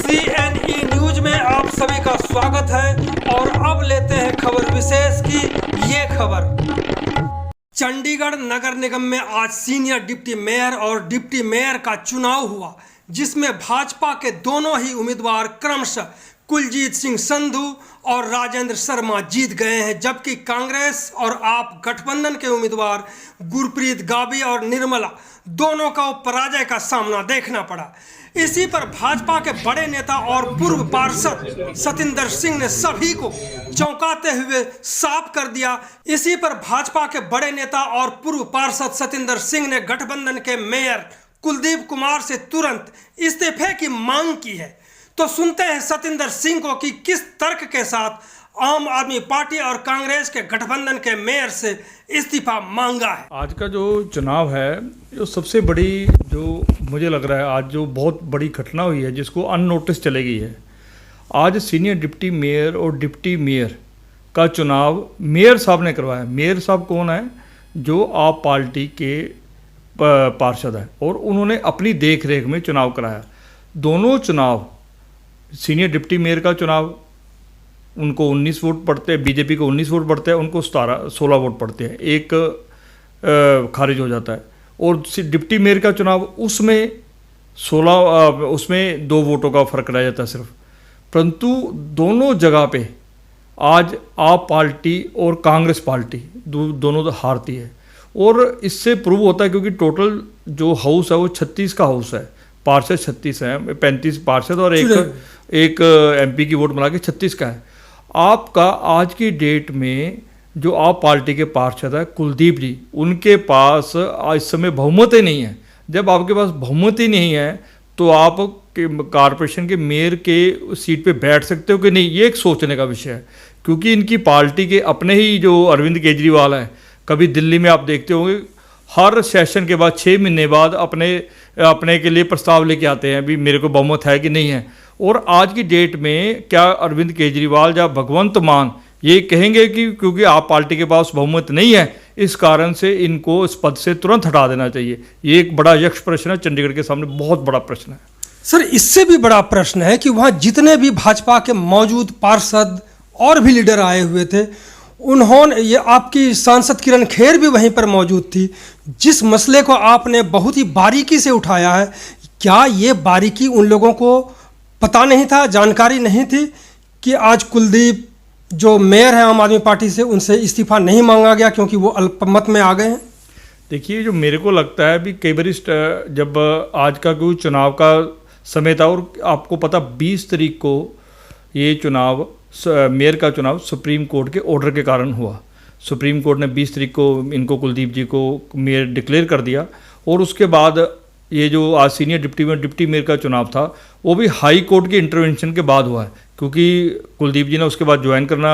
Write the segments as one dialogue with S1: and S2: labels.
S1: CNE news में आप सभी का स्वागत है और अब लेते हैं खबर विशेष की ये खबर। चंडीगढ़ नगर निगम में आज सीनियर डिप्टी मेयर और डिप्टी मेयर का चुनाव हुआ, जिसमें भाजपा के दोनों ही उम्मीदवार क्रमशः कुलजीत सिंह संधू और राजेंद्र शर्मा जीत गए हैं, जबकि कांग्रेस और आप गठबंधन के उम्मीदवार गुरप्रीत गाबी और निर्मला दोनों को पराजय का सामना देखना पड़ा। इसी पर भाजपा के बड़े नेता और पूर्व पार्षद सतिंदर सिंह ने सभी को चौंकाते हुए साफ कर दिया। इसी पर भाजपा के बड़े नेता और पूर्व पार्षद सतिंदर सिंह ने गठबंधन के मेयर कुलदीप कुमार से तुरंत इस्तीफे की मांग की है। तो सुनते हैं सतिंदर सिंह को कि किस तर्क के साथ आम आदमी पार्टी और कांग्रेस के गठबंधन के मेयर से इस्तीफा मांगा है।
S2: आज का जो चुनाव है, जो सबसे बड़ी जो मुझे लग रहा है आज जो बहुत बड़ी घटना हुई है, जिसको अननोटिस चली गई है। आज सीनियर डिप्टी मेयर और डिप्टी मेयर का चुनाव मेयर साहब ने करवाया। मेयर साहब कौन है? जो आप पार्टी के पार्षद है और उन्होंने अपनी देख रेख में चुनाव कराया। दोनों चुनाव, सीनियर डिप्टी मेयर का चुनाव उनको 19 वोट पड़ते हैं, बीजेपी को 19 वोट पड़ते हैं, उनको 16 वोट पड़ते हैं, एक खारिज हो जाता है। और डिप्टी मेयर का चुनाव उसमें 2 वोटों का फर्क रह जाता है सिर्फ। परंतु दोनों जगह पे आज आप पार्टी और कांग्रेस पार्टी दोनों तो हारती है। और इससे प्रूव होता है क्योंकि टोटल जो हाउस है वो 36 का हाउस है, पार्षद 36 हैं, 35 पार्षद और एक MP की वोट मिला के 36 का है। आपका आज की डेट में जो आप पार्टी के पार्षद है कुलदीप जी, उनके पास इस समय बहुमत ही नहीं है। जब आपके पास बहुमत ही नहीं है तो आप कारपोरेशन के मेयर के सीट पे बैठ सकते हो कि नहीं, ये एक सोचने का विषय है। क्योंकि इनकी पार्टी के अपने ही जो अरविंद केजरीवाल हैं, कभी दिल्ली में आप देखते होंगे हर सेशन के बाद 6 महीने बाद अपने के लिए प्रस्ताव लेके आते हैं भी मेरे को बहुमत है कि नहीं है। और आज की डेट में क्या अरविंद केजरीवाल या भगवंत मान ये कहेंगे कि क्योंकि आप पार्टी के पास बहुमत नहीं है, इस कारण से इनको इस पद से तुरंत हटा देना चाहिए? ये एक बड़ा यक्ष प्रश्न है, चंडीगढ़ के सामने बहुत बड़ा प्रश्न है।
S1: सर, इससे भी बड़ा प्रश्न है कि वहाँ जितने भी भाजपा के मौजूद पार्षद और भी लीडर आए हुए थे, उन्होंने, ये आपकी सांसद किरण खेर भी वहीं पर मौजूद थी, जिस मसले को आपने बहुत ही बारीकी से उठाया है, क्या ये बारीकी उन लोगों को पता नहीं था, जानकारी नहीं थी कि आज कुलदीप जो मेयर है आम आदमी पार्टी से, उनसे इस्तीफा नहीं मांगा गया क्योंकि वो अल्पमत में आ गए हैं?
S2: देखिए, जो मेरे को लगता है भी कई बार जब आज का कोई चुनाव का समय था और आपको पता 20 तारीख को ये चुनाव, मेयर का चुनाव सुप्रीम कोर्ट के ऑर्डर के कारण हुआ। सुप्रीम कोर्ट ने 20 तारीख को इनको, कुलदीप जी को मेयर डिक्लेयर कर दिया। और उसके बाद ये जो आज सीनियर डिप्टी मेयर का चुनाव था, वो भी हाई कोर्ट के इंटरवेंशन के बाद हुआ है, क्योंकि कुलदीप जी ने उसके बाद ज्वाइन करना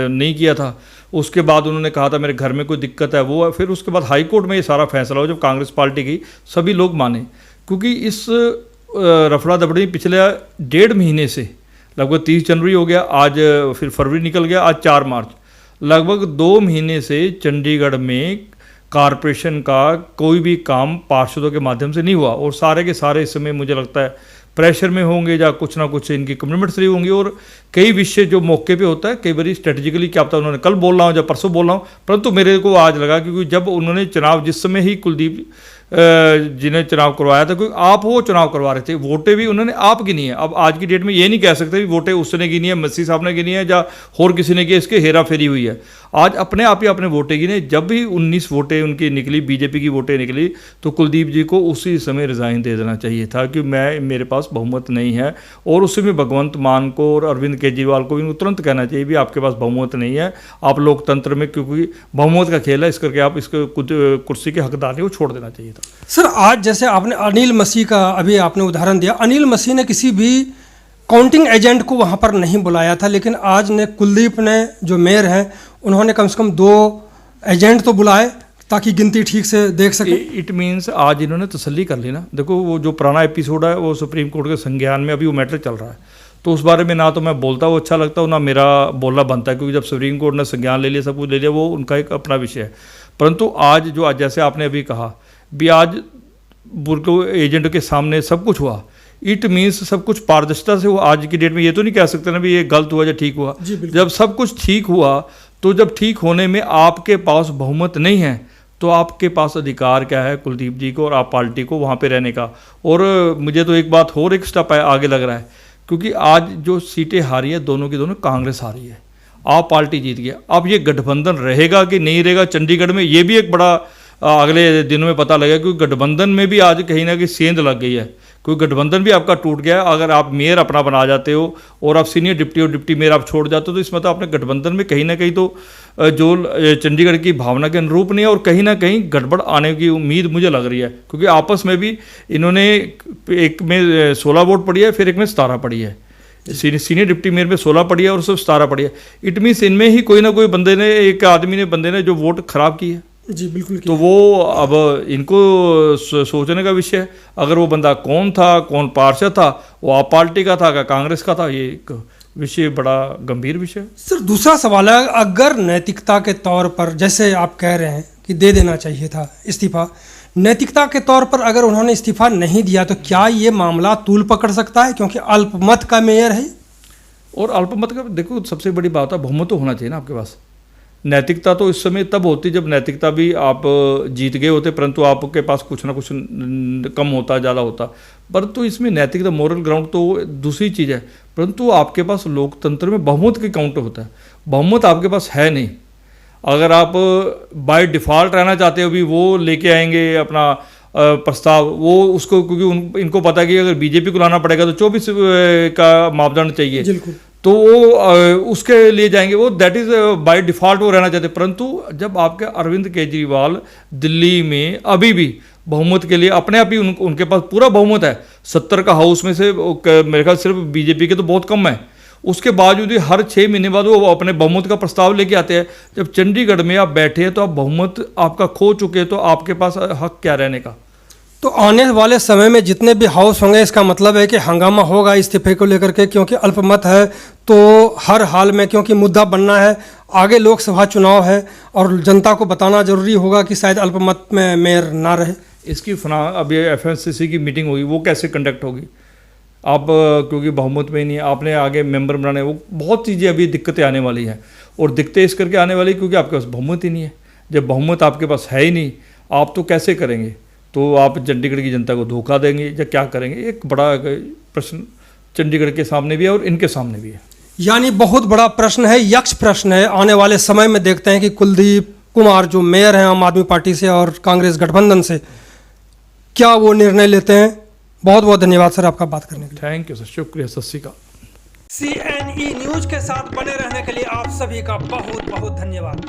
S2: नहीं किया था। उसके बाद उन्होंने कहा था मेरे घर में कोई दिक्कत है, वो फिर उसके बाद हाई कोर्ट में ये सारा फैसला हो, जब कांग्रेस पार्टी की सभी लोग माने। क्योंकि इस रफड़ा दफड़ी पिछले 1.5 महीने से, लगभग 30 जनवरी हो गया, आज फिर फरवरी निकल गया, आज 4 मार्च, लगभग 2 महीने से चंडीगढ़ में कारपोरेशन का कोई भी काम पार्षदों के माध्यम से नहीं हुआ। और सारे के सारे इस समय मुझे लगता है प्रेशर में होंगे या कुछ ना कुछ इनकी कमिटमेंट्स रही होंगी। और कई विषय जो मौके पे होता है, कई बार स्ट्रेटेजिकली क्या पता उन्होंने कल बोल रहा हूँ या परसों बोल रहा हूँ, परंतु मेरे को आज लगा क्योंकि जब उन्होंने चुनाव, जिस समय ही कुलदीप जिन्हें चुनाव करवाया था, क्योंकि आप वो चुनाव करवा रहे थे, वोटें भी उन्होंने आप गिनी है। अब आज की डेट में ये नहीं कह सकते वोटें उसने गिनी है, मस्सी साहब ने गिनी है या और किसी ने की, इसके हेरा फेरी हुई है। आज अपने आप ही अपने वोटें गिने। जब भी 19 वोटें उनकी निकली, बीजेपी की वोटें निकली, तो कुलदीप जी को उसी समय रिजाइन दे देना चाहिए था कि मेरे पास बहुमत नहीं है। और उसी में भगवंत मान को और अरविंद केजरीवाल को भी तुरंत कहना चाहिए भी आपके पास बहुमत नहीं है, आप लोकतंत्र में, क्योंकि बहुमत का खेल है, इस करके आप इसको कुर्सी के हकदार को छोड़ देना चाहिए था।
S1: सर, आज जैसे आपने अनिल मसीह का अभी आपने उदाहरण दिया, अनिल मसीह ने किसी भी काउंटिंग एजेंट को वहां पर नहीं बुलाया था, लेकिन आज ने कुलदीप ने, जो मेयर है, उन्होंने कम से कम 2 एजेंट तो बुलाए ताकि गिनती ठीक से देख सके।
S2: इट मीन्स आज इन्होंने तसल्ली कर ली ना। देखो, वो जो पुराना एपिसोड है वो सुप्रीम कोर्ट के संज्ञान में अभी वो मैटर चल रहा है, तो उस बारे में ना तो मैं बोलता हूँ अच्छा लगता हूँ, ना मेरा बोलना बनता है, क्योंकि जब सुप्रीम कोर्ट ने संज्ञान ले लिया, सब कुछ ले लिया, वो उनका एक अपना विषय है। परंतु आज जैसे आपने अभी कहा भी, आज बुर्को एजेंट के सामने सब कुछ हुआ, इट मीन्स सब कुछ पारदर्शिता से हुआ। आज की डेट में ये तो नहीं कह सकते ना भी ये गलत हुआ या ठीक हुआ। जब सब कुछ ठीक हुआ तो जब ठीक होने में आपके पास बहुमत नहीं है तो आपके पास अधिकार क्या है कुलदीप जी को और आप पार्टी को वहाँ पे रहने का। और मुझे तो एक बात और एक स्टेप आगे लग रहा है, क्योंकि आज जो सीटें हारी है दोनों की दोनों कांग्रेस हारी है, आप पार्टी जीत गया। अब ये गठबंधन रहेगा कि नहीं रहेगा चंडीगढ़ में, ये भी एक बड़ा अगले दिनों में पता लगेगा, क्योंकि गठबंधन में भी आज कहीं ना कहीं सेंध लग गई है, क्योंकि गठबंधन भी आपका टूट गया है। अगर आप मेयर अपना बना जाते हो और आप सीनियर डिप्टी और डिप्टी मेयर आप छोड़ जाते हो तो इस मतलब आपने गठबंधन में कहीं ना कहीं तो जो चंडीगढ़ की भावना के अनुरूप नहीं है और कहीं ना कहीं गड़बड़ आने की उम्मीद मुझे लग रही है, क्योंकि आपस में भी इन्होंने एक में 16 वोट पड़ी है, फिर एक में 17 पड़ी है। सीनियर डिप्टी मेयर में 16 पड़ी है और सिर्फ 17 पड़ी है। इट मीन्स इनमें ही कोई ना कोई बंदे ने, एक बंदे ने जो वोट खराब की है।
S1: जी बिल्कुल।
S2: तो वो अब इनको सोचने का विषय है, अगर वो बंदा कौन था, कौन पार्षद था, वो आप पार्टी का था क्या कांग्रेस का था, ये एक विषय बड़ा गंभीर विषय है।
S1: सर दूसरा सवाल है, अगर नैतिकता के तौर पर जैसे आप कह रहे हैं कि दे देना चाहिए था इस्तीफा, नैतिकता के तौर पर अगर उन्होंने इस्तीफा नहीं दिया तो क्या ये मामला तूल पकड़ सकता है, क्योंकि अल्पमत का मेयर है? और
S2: अल्पमत का देखो सबसे बड़ी बात है बहुमत तो होना चाहिए ना आपके पास। नैतिकता तो इस समय तब होती जब नैतिकता भी आप जीत गए होते, परंतु आपके पास कुछ ना कुछ कम होता, ज़्यादा होता। परंतु इसमें नैतिकता मोरल ग्राउंड तो दूसरी चीज़ है, परंतु आपके पास लोकतंत्र में बहुमत के काउंट होता है। बहुमत आपके पास है नहीं। अगर आप बाय डिफ़ॉल्ट रहना चाहते हो भी वो लेके आएंगे अपना प्रस्ताव, वो उसको, क्योंकि इनको पता है कि अगर बीजेपी को लाना पड़ेगा तो 24 का मापदंड चाहिए, तो वो उसके लिए जाएंगे, वो दैट इज़ बाय डिफ़ॉल्ट वो रहना चाहते। परंतु जब आपके अरविंद केजरीवाल दिल्ली में अभी भी बहुमत के लिए अपने आप ही उनके पास पूरा बहुमत है, 70 का हाउस में से मेरे ख्याल सिर्फ बीजेपी के तो बहुत कम है, उसके बावजूद भी हर 6 महीने बाद वो अपने बहुमत का प्रस्ताव लेके आते हैं। जब चंडीगढ़ में आप बैठे हैं तो आप बहुमत आपका खो चुके हैं, तो आपके पास हक क्या रहने का।
S1: तो आने वाले समय में जितने भी हाउस होंगे इसका मतलब है कि हंगामा होगा इस्तीफे को लेकर के, क्योंकि अल्पमत है तो हर हाल में, क्योंकि मुद्दा बनना है, आगे लोकसभा चुनाव है और जनता को बताना जरूरी होगा कि शायद अल्पमत में मेयर ना रहे।
S2: इसकी अभी FNCC की मीटिंग होगी, वो कैसे कंडक्ट होगी? आप क्योंकि बहुमत में ही नहीं, आपने आगे मेंबर बनाने, वो बहुत चीज़ें अभी दिक्कतें आने वाली हैं, और दिक्कतें इस करके आने वाली क्योंकि आपके पास बहुमत ही नहीं है। जब बहुमत आपके पास है ही नहीं, आप तो कैसे करेंगे? तो आप चंडीगढ़ की जनता को धोखा देंगे या क्या करेंगे? एक बड़ा प्रश्न चंडीगढ़ के सामने भी है और इनके सामने भी है।
S1: यानी बहुत बड़ा प्रश्न है, यक्ष प्रश्न है। आने वाले समय में देखते हैं कि कुलदीप कुमार जो मेयर हैं आम आदमी पार्टी से और कांग्रेस गठबंधन से, क्या वो निर्णय लेते हैं। बहुत बहुत धन्यवाद सर आपका बात करने के लिए।
S2: थैंक यू सर, शुक्रिया, सत श्री अकाल।
S1: CNE न्यूज के साथ बने रहने के लिए आप सभी का बहुत बहुत धन्यवाद।